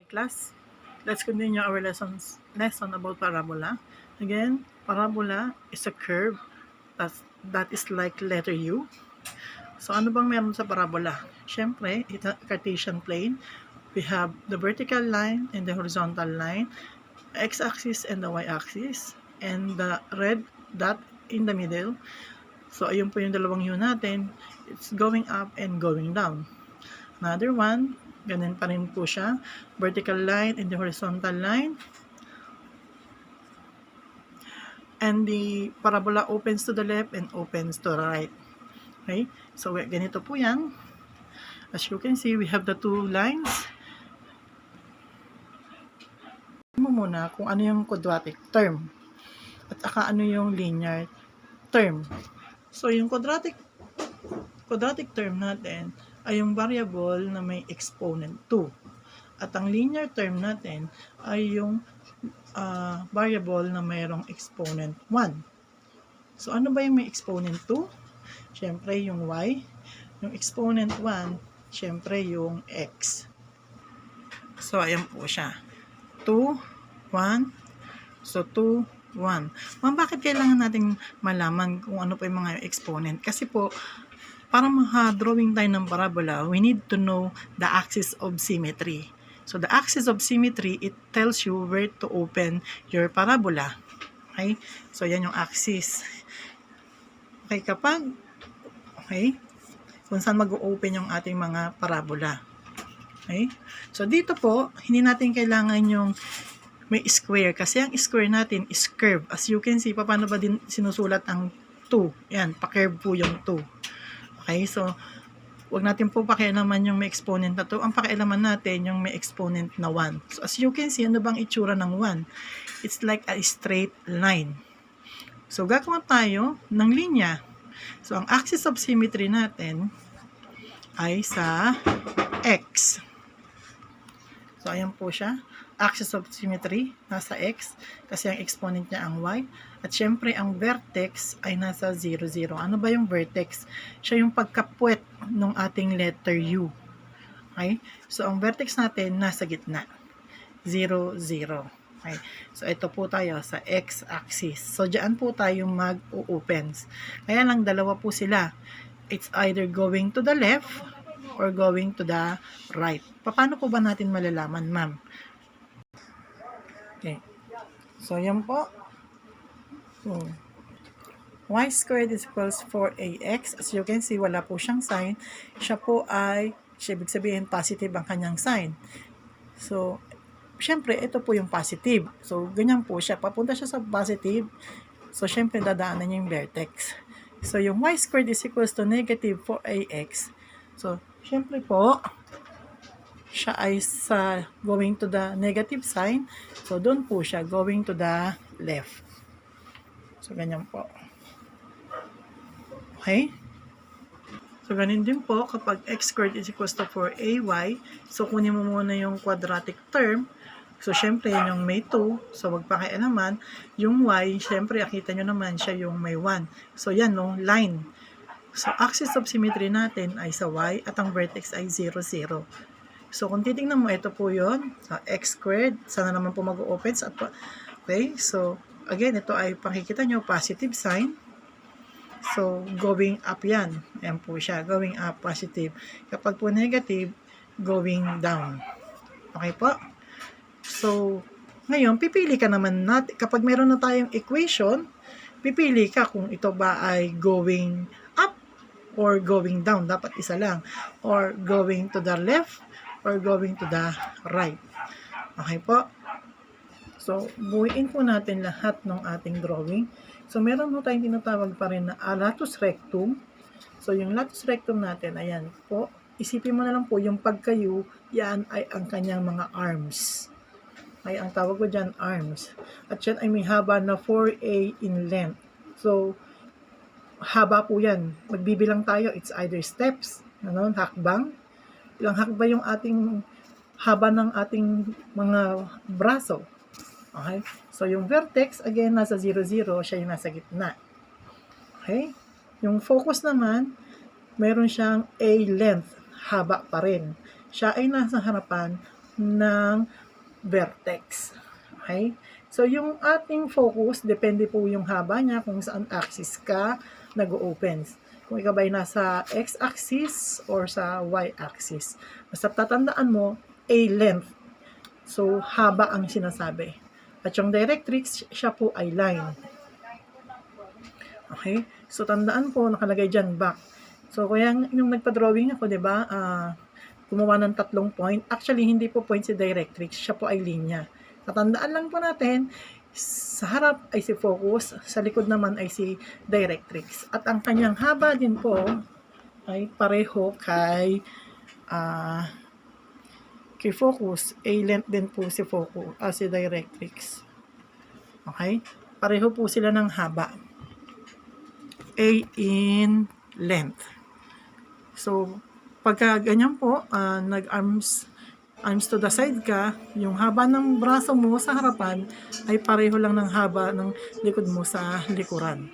Class, let's continue our lesson about parabola. Again, parabola is a curve that is like letter U. So ano bang meron sa parabola? Siyempre, it's a Cartesian plane. We have the vertical line and the horizontal line, x-axis and the y-axis, and the red dot in the middle. So ayun po yung dalawang U natin. It's going up and going down. Another one, ganun pa rin po siya. Vertical line and the horizontal line. And the parabola opens to the left and opens to the right. Okay? So, ganito po yan. As you can see, we have the two lines. Mo muna kung ano yung quadratic term. At saka ano yung linear term. So, yung quadratic term natin ay yung variable na may exponent 2. At ang linear term natin ay yung variable na mayroong exponent 1. So, ano ba yung may exponent 2? Siyempre, yung y. Yung exponent 1, siyempre, yung x. So, ayan po siya. 2, 1. So, 2, 1. Ma'am, bakit kailangan natin malaman kung ano pa yung mga exponent? Kasi po, para maka-drawing tayo ng parabola, we need to know the axis of symmetry. So, the axis of symmetry, it tells you where to open your parabola. Okay? So, yan yung axis. Okay, kung saan mag-open yung ating mga parabola. Okay? So, dito po, hindi natin kailangan yung may square. Kasi ang square natin is curve. As you can see, paano ba din sinusulat ang 2? Yan, pa-curve po yung 2. Okay, so, wag natin po pakialaman yung may exponent na 2. Ang pakialaman natin yung may exponent na 1. So, as you can see, ano bang itsura ng 1? It's like a straight line. So, gagawa tayo ng linya. So, ang axis of symmetry natin ay sa x. So, ayan po siya. Axis of symmetry, nasa x. Kasi ang exponent niya ang y. At syempre, ang vertex ay nasa 0, 0. Ano ba yung vertex? Siya yung pagkapuwet ng ating letter U. Okay? So, ang vertex natin nasa gitna. 0, 0. Okay? So, ito po tayo sa x-axis. So, dyan po tayo mag-opens. Kaya lang, dalawa po sila. It's either going to the left or going to the right. Paano po ba natin malalaman, ma'am? Okay. So, yan po. So, y squared is equals 4ax. As you can see, wala po siyang sign. Siya po ay, ibig sabihin, positive ang kanyang sign. So, syempre, ito po yung positive. So, ganyan po siya. Papunta siya sa positive. So, syempre, dadaanan niya yung vertex. So, yung y squared is equals to negative 4ax. So, syempre po, siya ay sa going to the negative sign. So, doon po siya going to the left. So, ganyan po. Okay? So, ganun din po kapag x squared is equals to 4ay. So, kunin mo muna yung quadratic term. So, syempre, yan yung may 2. So, wag pakialaman. Yung y, syempre, akita nyo naman siya yung may 1. So, yan, no? Line. So, axis of symmetry natin ay sa y at ang vertex ay 0, 0. So, kung titingnan mo, ito po yun. So, x squared. Sana naman po mag-open. Okay? So, again, ito ay pakikita nyo, positive sign. So, going up yan. Ayan po siya. Going up, positive. Kapag po negative, going down. Okay po? So, ngayon, pipili ka naman natin. Kapag meron na tayong equation, pipili ka kung ito ba ay going up or going down. Dapat isa lang. Or going to the left or going to the right. Okay po? So, buuin po natin lahat ng ating drawing. So, meron po tayong tinatawag pa rin na latus rectum. So, yung latus rectum natin, ayan po. Isipin mo na lang po, yung pagkayo, yan ay ang kanyang mga arms. Ay, ang tawag ko dyan, arms. At yan ay may haba na 4a in length. So, haba po yan. Magbibilang tayo, it's either steps, ano, hakbang. Ilang hakbang yung ating haba ng ating mga braso. Okay? So, yung vertex, again, nasa 0, 0. Siya yung nasa gitna. Okay? Yung focus naman, meron siyang A length. Haba pa rin. Siya ay nasa harapan ng vertex. Okay? So, yung ating focus, depende po yung haba niya kung saan axis ka nag-open. Kung ikaw ba ay nasa x-axis or sa y-axis. Basta tatandaan mo, a length. So, haba ang sinasabi. At yung directrix, siya po ay line. Okay? So, tandaan po, nakalagay dyan, back. So, kaya yung nagpa-drawing ako, di ba, gumawa ng 3 point. Actually, hindi po point si directrix. Siya po ay linya. Tatandaan lang po natin, sa harap ay si focus, sa likod naman ay si directrix. At ang kanyang haba din po ay pareho kay focus. A length din po si focus, si directrix. Okay? Pareho po sila ng haba. A in length. So, pagka ganyan po, nag-arms to the side ka, yung haba ng braso mo sa harapan ay pareho lang ng haba ng likod mo sa likuran.